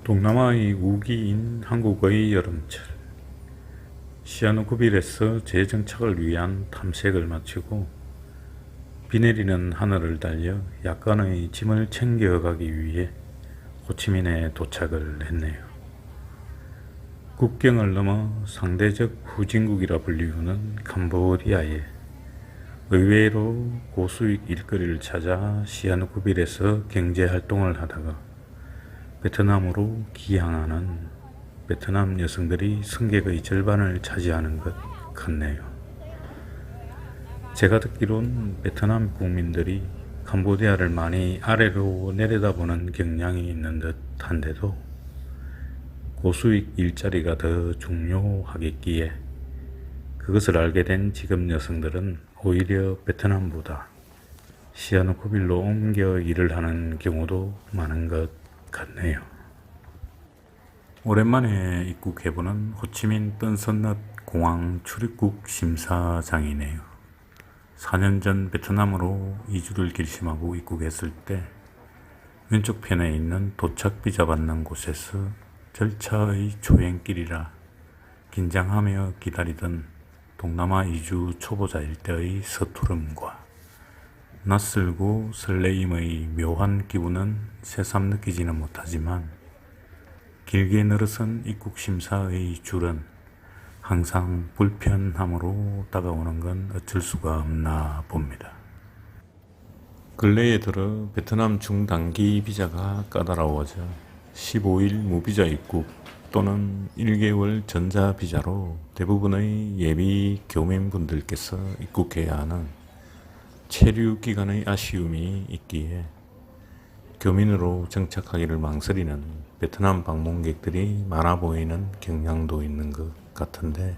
동남아의 우기인 한국의 여름철, 시아누쿠빌에서 재정착을 위한 탐색을 마치고 비 내리는 하늘을 달려 약간의 짐을 챙겨가기 위해 호치민에 도착을 했네요. 국경을 넘어 상대적 후진국이라 불리우는 캄보디아에 의외로 고수익 일거리를 찾아 시아누쿠빌에서 경제활동을 하다가 베트남으로 기항하는 베트남 여성들이 승객의 절반을 차지하는 것 같네요. 제가 듣기론 베트남 국민들이 캄보디아를 많이 아래로 내려다보는 경향이 있는 듯 한데도 고수익 일자리가 더 중요하겠기에 그것을 알게 된 지금 여성들은 오히려 베트남보다 시아누쿠빌로 옮겨 일을 하는 경우도 많은 것 같네요. 오랜만에 입국해보는 호치민 뜬선넛 공항 출입국 심사장이네요. 4년 전 베트남으로 이주를 결심하고 입국했을 때 왼쪽 편에 있는 도착 비자 받는 곳에서 절차의 초행길이라 긴장하며 기다리던 동남아 이주 초보자일 때의 서투름과 낯설고 설레임의 묘한 기분은 새삼 느끼지는 못하지만 길게 늘어선 입국 심사의 줄은 항상 불편함으로 다가오는 건 어쩔 수가 없나 봅니다. 근래에 들어 베트남 중단기 비자가 까다로워져 15일 무비자 입국 또는 1개월 전자 비자로 대부분의 예비 교민분들께서 입국해야 하는 체류 기간의 아쉬움이 있기에 교민으로 정착하기를 망설이는 베트남 방문객들이 많아 보이는 경향도 있는 것 같은데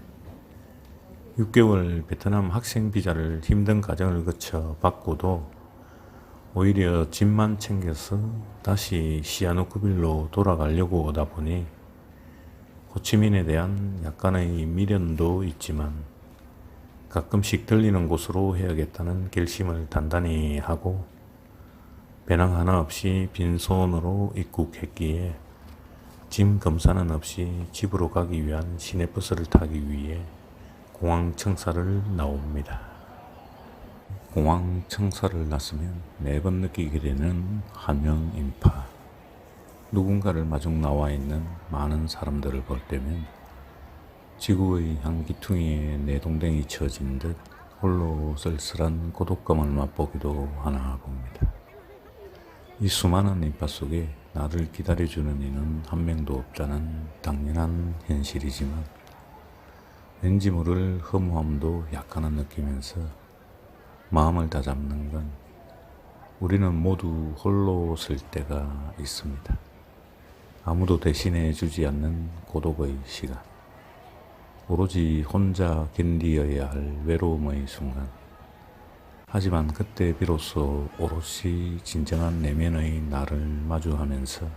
6개월 베트남 학생 비자를 힘든 과정을 거쳐 받고도 오히려 짐만 챙겨서 다시 시아누쿠빌로 돌아가려고 오다 보니 호치민에 대한 약간의 미련도 있지만 가끔씩 들리는 곳으로 해야겠다는 결심을 단단히 하고 배낭 하나 없이 빈손으로 입국했기에 짐 검사는 없이 집으로 가기 위한 시내버스를 타기 위해 공항 청사를 나옵니다. 공항 청사를 나서면 매번 느끼게 되는 한명 인파. 누군가를 마중 나와 있는 많은 사람들을 볼 때면 지구의 한 기퉁이에 내동댕이 쳐진 듯 홀로 쓸쓸한 고독감을 맛보기도 하나 봅니다. 이 수많은 인파 속에 나를 기다려주는 이는 한 명도 없다는 당연한 현실이지만 왠지 모를 허무함도 약간은 느끼면서 마음을 다잡는 건 우리는 모두 홀로 쓸 때가 있습니다. 아무도 대신해 주지 않는 고독의 시간. 오로지 혼자 견디어야 할 외로움의 순간. 하지만 그때 비로소 오롯이 진정한 내면의 나를 마주하면서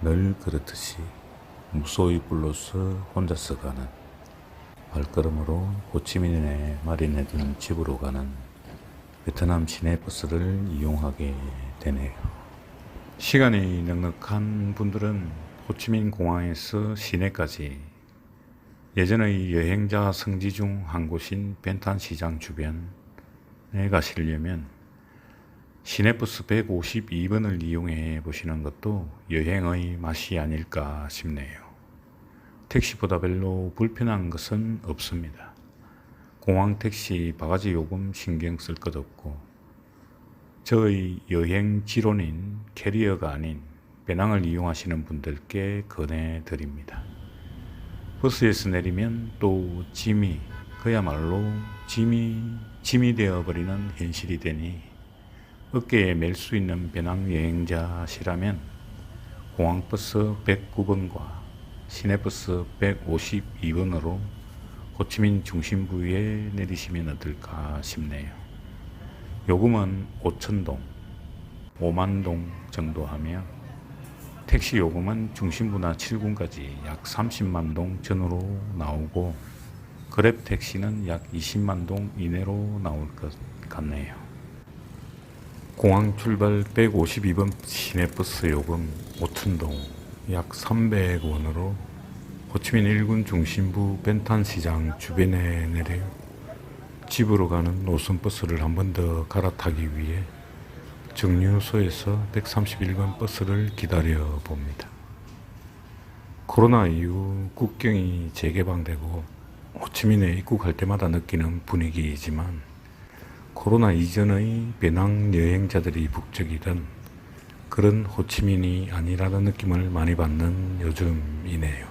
늘 그렇듯이 무소히 불러서 혼자서 가는 발걸음으로 호치민에 마련해둔 집으로 가는 베트남 시내버스를 이용하게 되네요. 시간이 넉넉한 분들은 호치민 공항에서 시내까지 예전의 여행자 성지 중 한 곳인 벤탄 시장 주변에 가시려면 시내버스 152번을 이용해 보시는 것도 여행의 맛이 아닐까 싶네요. 택시보다 별로 불편한 것은 없습니다. 공항 택시 바가지 요금 신경 쓸 것 없고 저의 여행 지론인 캐리어가 아닌 배낭을 이용하시는 분들께 권해드립니다. 버스에서 내리면 또 짐이 그야말로 짐이 되어버리는 현실이 되니 어깨에 멜 수 있는 배낭 여행자시라면 공항버스 109번과 시내버스 152번으로 호치민 중심부에 내리시면 어떨까 싶네요. 요금은 5,000동, 50,000동 정도 하며 택시 요금은 중심부나 7군까지 약 30만 동 전후로 나오고 그랩 택시는 약 20만 동 이내로 나올 것 같네요. 공항 출발 152번 시내버스 요금 5,000동, 약 300원으로 호치민 일군 중심부 벤탄시장 주변에 내려 집으로 가는 노선버스를 한 번 더 갈아타기 위해 정류소에서 131번 버스를 기다려 봅니다. 코로나 이후 국경이 재개방되고 호치민에 입국할 때마다 느끼는 분위기이지만 코로나 이전의 배낭 여행자들이 북적이던 그런 호치민이 아니라는 느낌을 많이 받는 요즘이네요.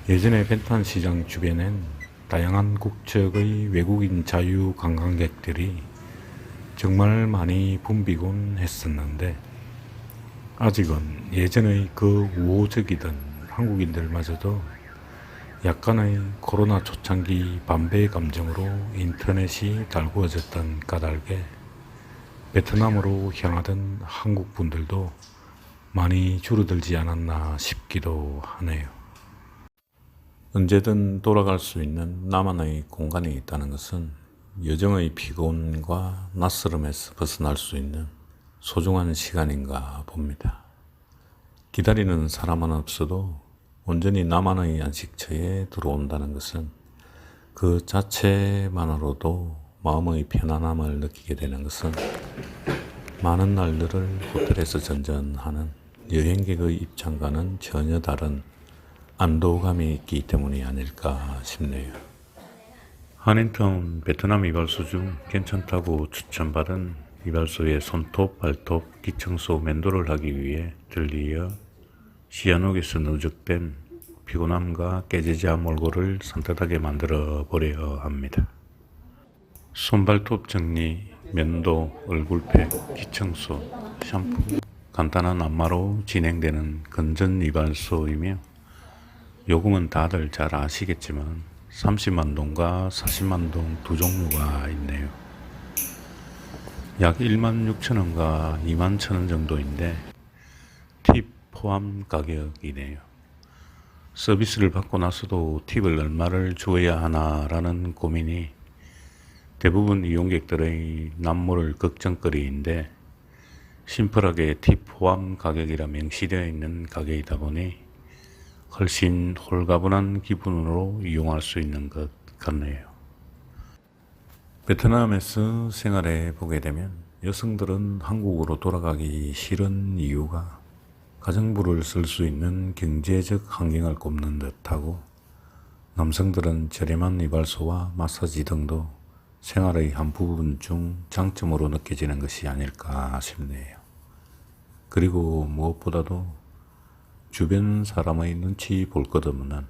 예전에 벤탄시장 주변엔 다양한 국적의 외국인 자유 관광객들이 정말 많이 붐비곤 했었는데 아직은 예전의 그 우호적이던 한국인들마저도 약간의 코로나 초창기 반배 감정으로 인터넷이 달구어졌던 까닭에 베트남으로 향하던 한국 분들도 많이 줄어들지 않았나 싶기도 하네요. 언제든 돌아갈 수 있는 나만의 공간이 있다는 것은 여정의 피곤과 낯설음에서 벗어날 수 있는 소중한 시간인가 봅니다. 기다리는 사람은 없어도 온전히 나만의 안식처에 들어온다는 것은 그 자체만으로도 마음의 편안함을 느끼게 되는 것은 많은 날들을 호텔에서 전전하는 여행객의 입장과는 전혀 다른 안도감이 있기 때문이 아닐까 싶네요. 한인타운 베트남 이발소 중 괜찮다고 추천받은 이발소의 손톱, 발톱, 기청소 면도를 하기 위해 들리어 시아녹에서 누적된 피곤함과 깨지자 몰골을 산뜻하게 만들어 보려 합니다. 손발톱 정리, 면도, 얼굴팩, 기청소, 샴푸, 간단한 안마로 진행되는 건전 이발소이며 요금은 다들 잘 아시겠지만 30만 동과 40만 동 두 종류가 있네요. 약 1만 6천 원과 2만 천 원 정도인데 팁 포함 가격이네요. 서비스를 받고 나서도 팁을 얼마를 줘야 하나라는 고민이 대부분 이용객들의 남모를 걱정거리인데 심플하게 팁 포함 가격이라 명시되어 있는 가격이다 보니 훨씬 홀가분한 기분으로 이용할 수 있는 것 같네요. 베트남에서 생활해 보게 되면 여성들은 한국으로 돌아가기 싫은 이유가 가정부를 쓸 수 있는 경제적 환경을 꼽는 듯하고 남성들은 저렴한 이발소와 마사지 등도 생활의 한 부분 중 장점으로 느껴지는 것이 아닐까 싶네요. 그리고 무엇보다도 주변 사람의 눈치 볼 것 없는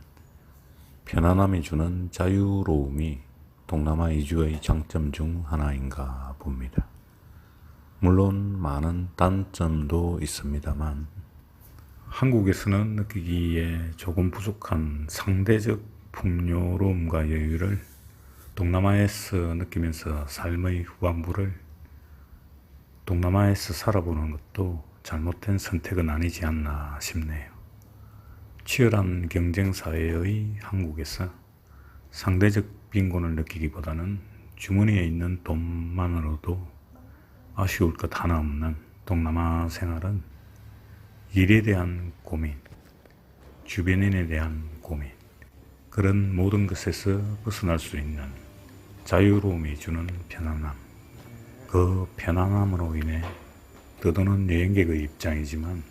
편안함이 주는 자유로움이 동남아 이주의 장점 중 하나인가 봅니다. 물론 많은 단점도 있습니다만 한국에서는 느끼기에 조금 부족한 상대적 풍요로움과 여유를 동남아에서 느끼면서 삶의 후반부를 동남아에서 살아보는 것도 잘못된 선택은 아니지 않나 싶네요. 치열한 경쟁 사회의 한국에서 상대적 빈곤을 느끼기보다는 주머니에 있는 돈만으로도 아쉬울 것 하나 없는 동남아 생활은 일에 대한 고민, 주변인에 대한 고민, 그런 모든 것에서 벗어날 수 있는 자유로움이 주는 편안함, 그 편안함으로 인해 떠도는 여행객의 입장이지만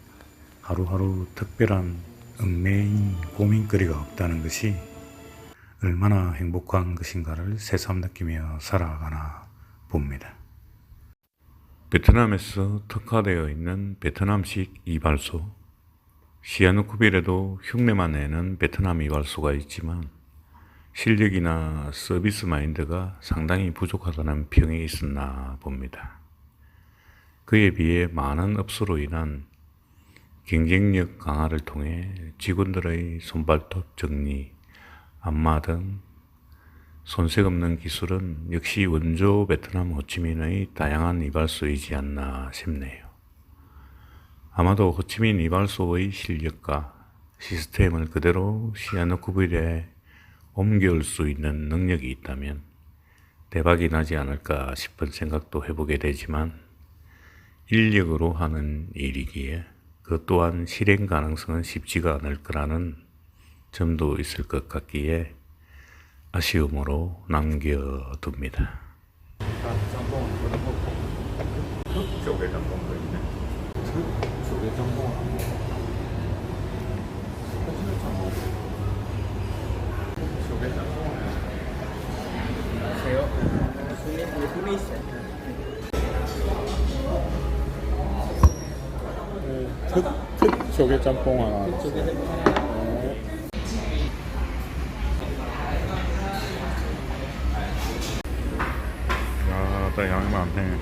하루하루 특별한 얽매인 고민거리가 없다는 것이 얼마나 행복한 것인가를 새삼 느끼며 살아가나 봅니다. 베트남에서 특화되어 있는 베트남식 이발소, 시아누쿠빌에도 흉내만 내는 베트남 이발소가 있지만 실력이나 서비스 마인드가 상당히 부족하다는 평이 있었나 봅니다. 그에 비해 많은 업소로 인한 경쟁력 강화를 통해 직원들의 손발톱 정리, 안마 등 손색 없는 기술은 역시 원조 베트남 호치민의 다양한 이발소이지 않나 싶네요. 아마도 호치민 이발소의 실력과 시스템을 그대로 시아누쿠빌에 옮겨올 수 있는 능력이 있다면 대박이 나지 않을까 싶은 생각도 해보게 되지만 인력으로 하는 일이기에 그 또한 실행 가능성은 쉽지가 않을 거라는 점도 있을 것 같기에 아쉬움으로 남겨둡니다. 짬뽕은 그런 거고 흙 쪽에 짬뽕도 있네. 흙 쪽에 짬뽕은 안 먹어. 사실 짬뽕. 흙 쪽에 짬뽕은 흙 쪽에 짬뽕 하나. 양이 많네.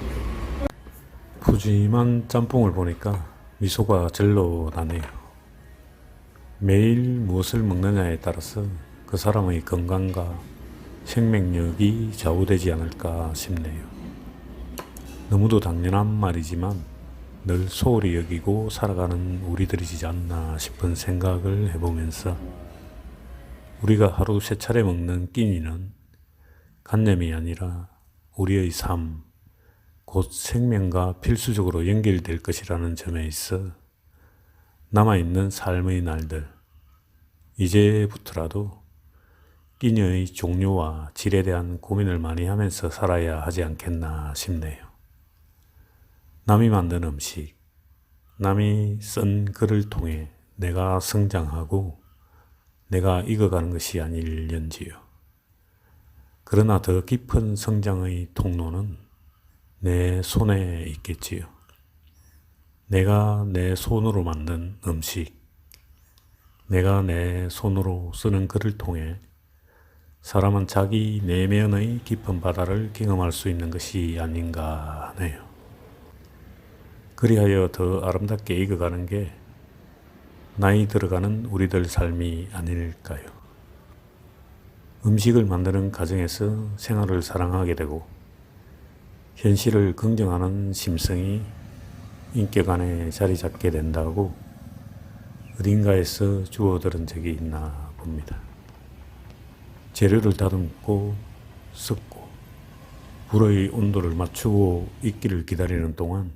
푸짐한 짬뽕을 보니까 미소가 절로 나네요. 매일 무엇을 먹느냐에 따라서 그 사람의 건강과 생명력이 좌우되지 않을까 싶네요. 너무도 당연한 말이지만 늘 소홀히 여기고 살아가는 우리들이지 않나 싶은 생각을 해보면서 우리가 하루 3차례 먹는 끼니는 간념이 아니라 우리의 삶, 곧 생명과 필수적으로 연결될 것이라는 점에 있어 남아있는 삶의 날들, 이제부터라도 끼니의 종류와 질에 대한 고민을 많이 하면서 살아야 하지 않겠나 싶네요. 남이 만든 음식, 남이 쓴 글을 통해 내가 성장하고 내가 익어가는 것이 아닐련지요. 그러나 더 깊은 성장의 통로는 내 손에 있겠지요. 내가 내 손으로 만든 음식, 내가 내 손으로 쓰는 글을 통해 사람은 자기 내면의 깊은 바다를 경험할 수 있는 것이 아닌가 하네요. 그리하여 더 아름답게 익어가는 게 나이 들어가는 우리들 삶이 아닐까요? 음식을 만드는 과정에서 생활을 사랑하게 되고 현실을 긍정하는 심성이 인격 안에 자리 잡게 된다고 어딘가에서 주워 들은 적이 있나 봅니다. 재료를 다듬고 섞고 불의 온도를 맞추고 익기를 기다리는 동안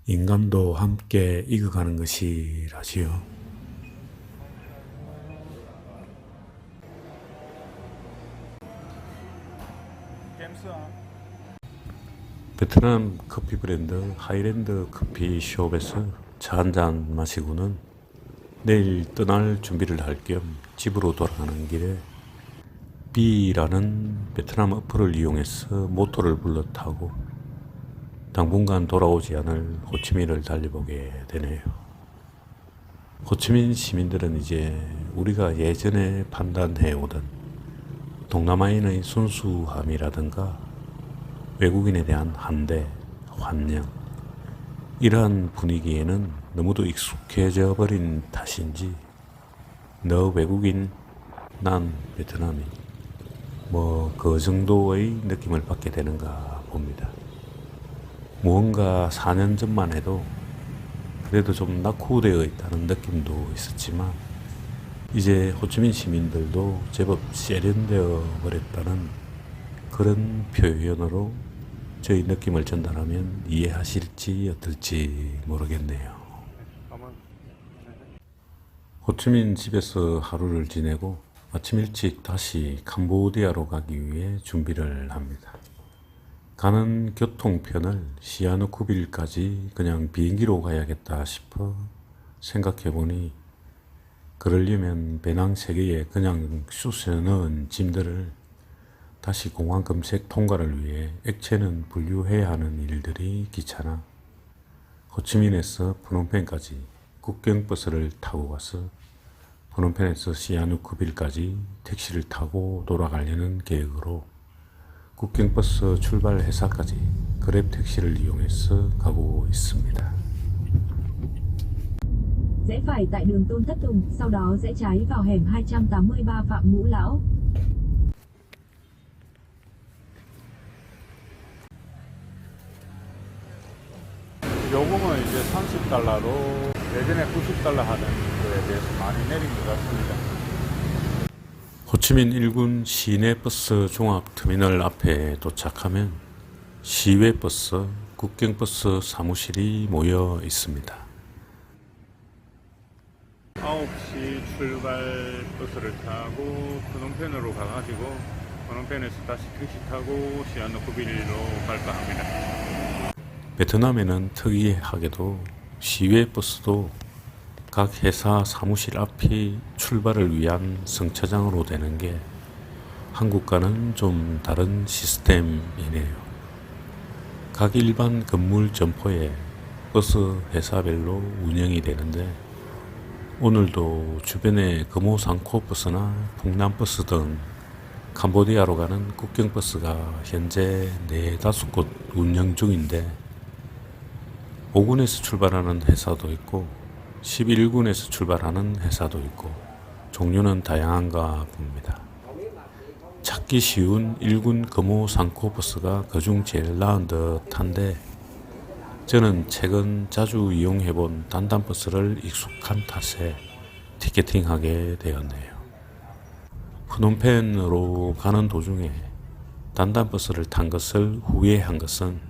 인간도 함께 익어가는 것이라지요. 베트남 커피 브랜드 하이랜드 커피숍에서 차 한잔 마시고는 내일 떠날 준비를 할 겸 집으로 돌아가는 길에 B라는 베트남 어플을 이용해서 모토를 불러 타고 당분간 돌아오지 않을 호치민을 달려보게 되네요. 호치민 시민들은 이제 우리가 예전에 판단해오던 동남아인의 순수함이라든가 외국인에 대한 환대, 환영, 이러한 분위기에는 너무도 익숙해져 버린 탓인지 너 외국인, 난 베트남인, 그 정도의 느낌을 받게 되는가 봅니다. 무언가 4년 전만 해도 그래도 좀 낙후되어 있다는 느낌도 있었지만 이제 호치민 시민들도 제법 세련되어 버렸다는 그런 표현으로 저희 느낌을 전달하면 이해하실지 어떨지 모르겠네요. 호치민 집에서 하루를 지내고 아침 일찍 다시 캄보디아로 가기 위해 준비를 합니다. 가는 교통편을 시아누쿠빌까지 그냥 비행기로 가야겠다 싶어 생각해보니 그러려면 배낭 3개에 그냥 쑤셔 넣은 짐들을 다시 공항 검색 통과를 위해 액체는 분류해야 하는 일들이 귀찮아 호치민에서 프놈펜까지 국경버스를 타고 가서 프놈펜에서 시아누쿠빌까지 택시를 타고 돌아가려는 계획으로 국경버스 출발 회사까지 그랩 택시를 이용해서 가고 있습니다. Rẽ phải tại đường Tôn Thất Tùng, sau đó rẽ trái vào hẻm 283 Phạm Ngũ Lão. 요금은 이제 30달러로 예전에 90달러 하는 거에 대해서 많이 내린 것 같습니다. 호치민 1군 시내버스 종합터미널 앞에 도착하면 시외버스, 국경버스 사무실이 모여 있습니다. 9시 출발 버스를 타고 프놈펜으로 가가지고 프놈펜에서 다시 택시 타고 시아누쿠빌로 갈까 합니다. 베트남에는 특이하게도 시외 버스도 각 회사 사무실 앞이 출발을 위한 승차장으로 되는 게 한국과는 좀 다른 시스템이네요. 각 일반 건물 점포에 버스 회사별로 운영이 되는데 오늘도 주변에 금호상코 버스나 풍남버스 등 캄보디아로 가는 국경버스가 현재 4-5곳 운영 중인데 5군에서 출발하는 회사도 있고 11군에서 출발하는 회사도 있고 종류는 다양한가 봅니다. 찾기 쉬운 1군 금호상코 버스가 그중 제일 나은 듯한데 저는 최근 자주 이용해본 단단버스를 익숙한 탓에 티켓팅하게 되었네요. 프놈펜으로 가는 도중에 단단버스를 탄 것을 후회한 것은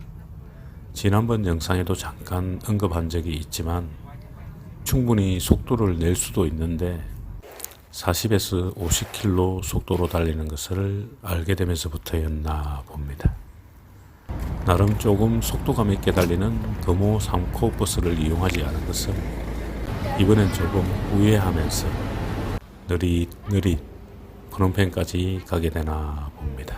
지난번 영상에도 잠깐 언급한 적이 있지만 충분히 속도를 낼 수도 있는데 40에서 50km 속도로 달리는 것을 알게 되면서부터였나 봅니다. 나름 조금 속도감 있게 달리는 금호 3코 버스를 이용하지 않은 것은 이번엔 조금 후회하면서 느릿느릿 프놈펜까지 가게 되나 봅니다.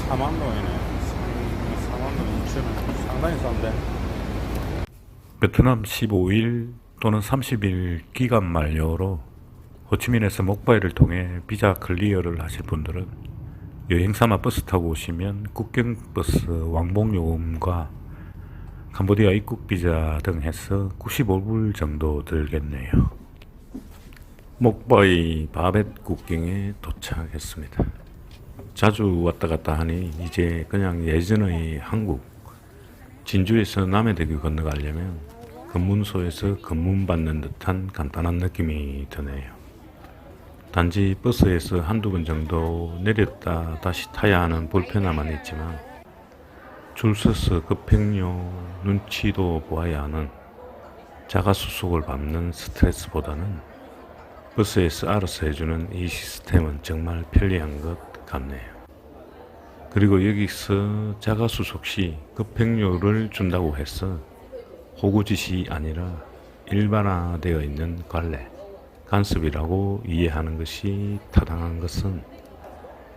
사만동이네. 4만 2천원. 상당히 싼데. 베트남 15일 또는 30일 기간 만료로 호치민에서 목바이를 통해 비자 클리어를 하실 분들은 여행삼아 버스 타고 오시면 국경버스 왕복요금과 캄보디아 입국비자 등 해서 95불 정도 들겠네요. 목바이 바벳 국경에 도착했습니다. 자주 왔다 갔다 하니 이제 그냥 예전의 한국 진주에서 남해대교 건너가려면 검문소에서 검문받는 듯한 간단한 느낌이 드네요. 단지 버스에서 한두 번 정도 내렸다 다시 타야 하는 불편함은 있지만 줄 서서 급행료 눈치도 보아야 하는 자가수속을 밟는 스트레스보다는 버스에서 알아서 해주는 이 시스템은 정말 편리한 것 같네요. 그리고 여기서 자가수속 시 급행료를 준다고 해서 호구짓이 아니라 일반화되어 있는 관례, 간섭이라고 이해하는 것이 타당한 것은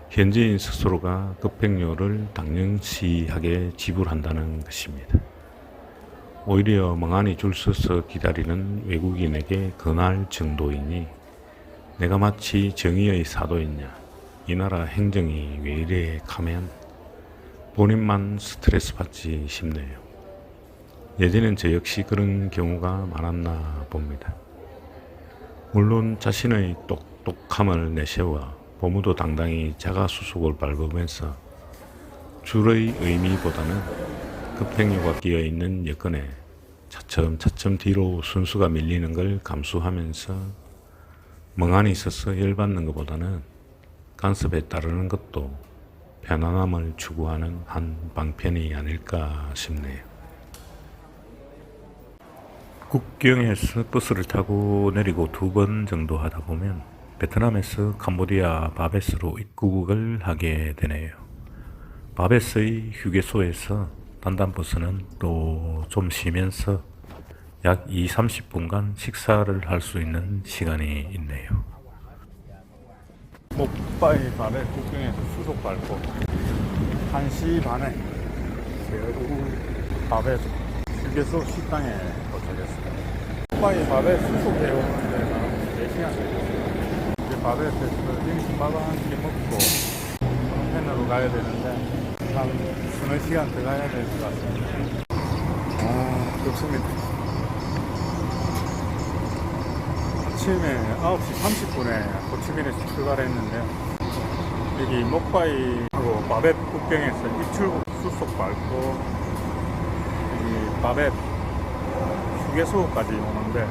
현지인 스스로가 급행료를 당연시하게 지불한다는 것입니다. 오히려 멍하니 줄 서서 기다리는 외국인에게 권할 정도이니 내가 마치 정의의 사도였냐, 이 나라 행정이 왜 이래 하면 본인만 스트레스 받지 싶네요. 예전엔 저 역시 그런 경우가 많았나 봅니다. 물론 자신의 똑똑함을 내세워 보무도 당당히 자가수속을 밟으면서 줄의 의미보다는 급행료가 끼어있는 여건에 차츰차츰 뒤로 순수가 밀리는 걸 감수하면서 멍하니 서서 열받는 것보다는 간섭에 따르는 것도 편안함을 추구하는 한 방편이 아닐까 싶네요. 국경에서 버스를 타고 내리고 2번 정도 하다 보면 베트남에서 캄보디아 바벳으로 입국을 하게 되네요. 바벳의 휴게소에서 단단버스는 또 좀 쉬면서 약 2-30분간 식사를 할 수 있는 시간이 있네요. 목바이 바벳 국경에서 수속 밟고 1시 반에 세우 바벳 휴게소 식당에 도착했습니다. 목바이 바벳 수속해 오는 데가 4시간 걸렸어요. 이제 바벳에서 점심밥 한 끼 먹고 프놈펜으로 가야 되는데 한 3-4시간 더 가야 될 것 같습니다. 좋습니다. 아침에 9시 30분에 호치민에서 출발했는데 여기 목바이하고 바벳 국경에서 입출국 수속 밟고 여기 바벳 휴게소까지 오는데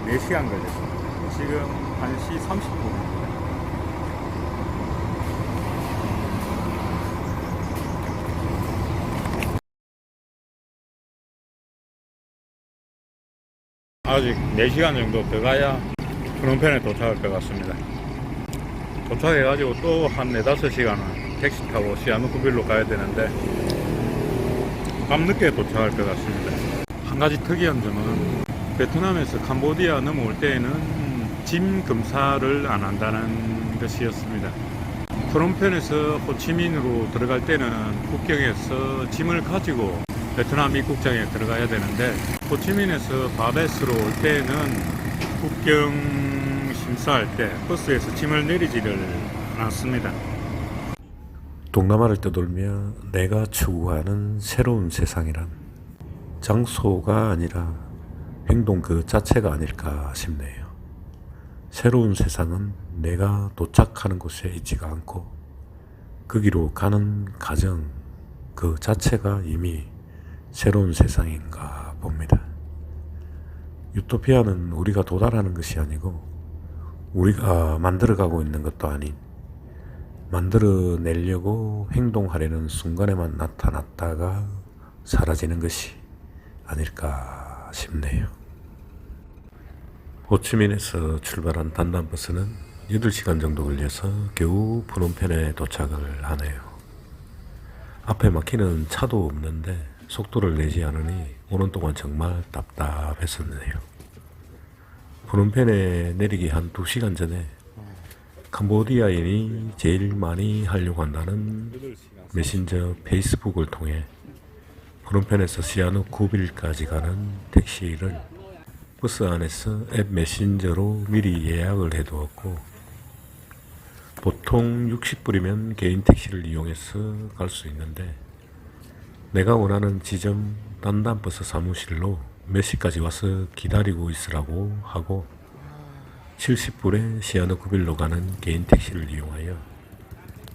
4시간 걸렸습니다. 지금 1시 30분입니다. 아직 4시간 정도 더 가야 프놈펜에 도착할 것 같습니다. 도착해가지고 또 한 4-5시간은 택시 타고 시아누쿠빌로 가야 되는데 밤늦게 도착할 것 같습니다. 한 가지 특이한 점은 베트남에서 캄보디아 넘어올 때에는 짐 검사를 안 한다는 것이었습니다. 프놈펜에서 호치민으로 들어갈 때는 국경에서 짐을 가지고 베트남 입국장에 들어가야 되는데 호치민에서 바베스로 올 때는 국경 심사할 때 버스에서 짐을 내리지를 않습니다. 동남아를 떠돌며 내가 추구하는 새로운 세상이란 장소가 아니라 행동 그 자체가 아닐까 싶네요. 새로운 세상은 내가 도착하는 곳에 있지가 않고 거기로 가는 과정 그 자체가 이미 새로운 세상인가 봅니다. 유토피아는 우리가 도달하는 것이 아니고 우리가 만들어가고 있는 것도 아닌 만들어내려고 행동하려는 순간에만 나타났다가 사라지는 것이 아닐까 싶네요. 호치민에서 출발한 단단버스는 8시간 정도 걸려서 겨우 프놈펜에 도착을 하네요. 앞에 막히는 차도 없는데 속도를 내지 않으니 오는 동안 정말 답답했었네요. 프놈펜에 내리기 한 2시간 전에 캄보디아인이 제일 많이 하려고 한다는 메신저 페이스북을 통해 프놈펜에서 시아누쿠빌까지 가는 택시를 버스 안에서 앱 메신저로 미리 예약을 해두었고 보통 60불이면 개인 택시를 이용해서 갈 수 있는데 내가 원하는 지점 단단버스 사무실로 몇 시까지 와서 기다리고 있으라고 하고 70불에 시아누쿠빌로 가는 개인 택시를 이용하여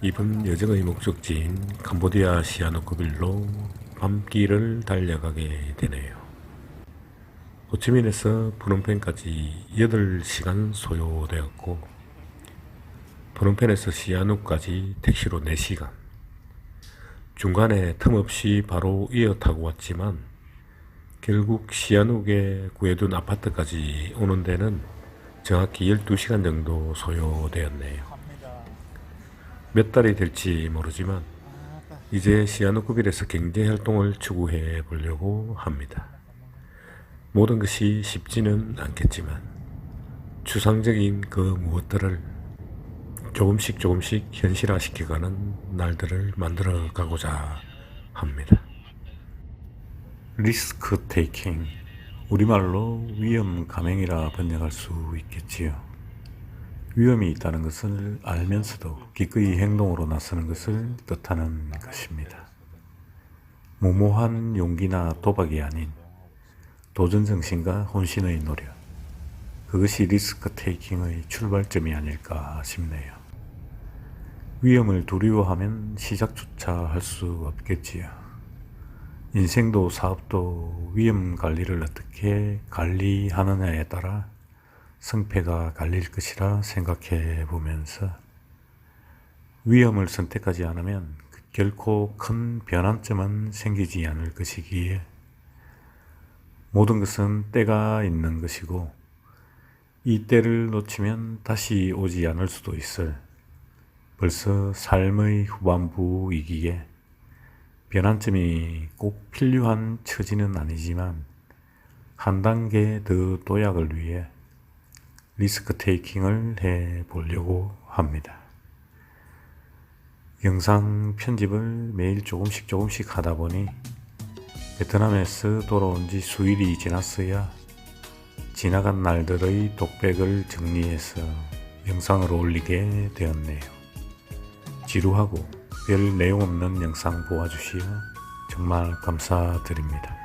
이번 여정의 목적지인 캄보디아 시아누쿠빌로 밤길을 달려가게 되네요. 호치민에서 프놈펜까지 8시간 소요되었고 프놈펜에서 시아누까지 택시로 4시간 중간에 틈없이 바로 이어 타고 왔지만 결국 시아누에 구해둔 아파트까지 오는 데는 정확히 12시간 정도 소요되었네요. 몇 달이 될지 모르지만 이제 시아누쿠빌에서 경제활동을 추구해 보려고 합니다. 모든 것이 쉽지는 않겠지만 추상적인 그 무엇들을 조금씩 현실화시켜가는 날들을 만들어 가고자 합니다. 리스크 테이킹, 우리말로 위험 감행이라 번역할 수 있겠지요. 위험이 있다는 것을 알면서도 기꺼이 행동으로 나서는 것을 뜻하는 것입니다. 무모한 용기나 도박이 아닌 도전정신과 혼신의 노력, 그것이 리스크 테이킹의 출발점이 아닐까 싶네요. 위험을 두려워하면 시작조차 할 수 없겠지요. 인생도 사업도 위험 관리를 어떻게 관리하느냐에 따라 성패가 갈릴 것이라 생각해 보면서 위험을 선택하지 않으면 결코 큰 변환점은 생기지 않을 것이기에 모든 것은 때가 있는 것이고 이 때를 놓치면 다시 오지 않을 수도 있을 벌써 삶의 후반부이기에 변환점이 꼭 필요한 처지는 아니지만 한 단계 더 도약을 위해 리스크 테이킹을 해 보려고 합니다. 영상 편집을 매일 조금씩 하다 보니 베트남에서 돌아온 지 수일이 지났어야 지나간 날들의 독백을 정리해서 영상을 올리게 되었네요. 지루하고 별 내용 없는 영상 보아주시어 정말 감사드립니다.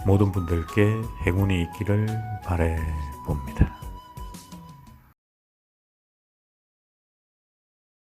모든 분들께 행운이 있기를 바래 봅니다.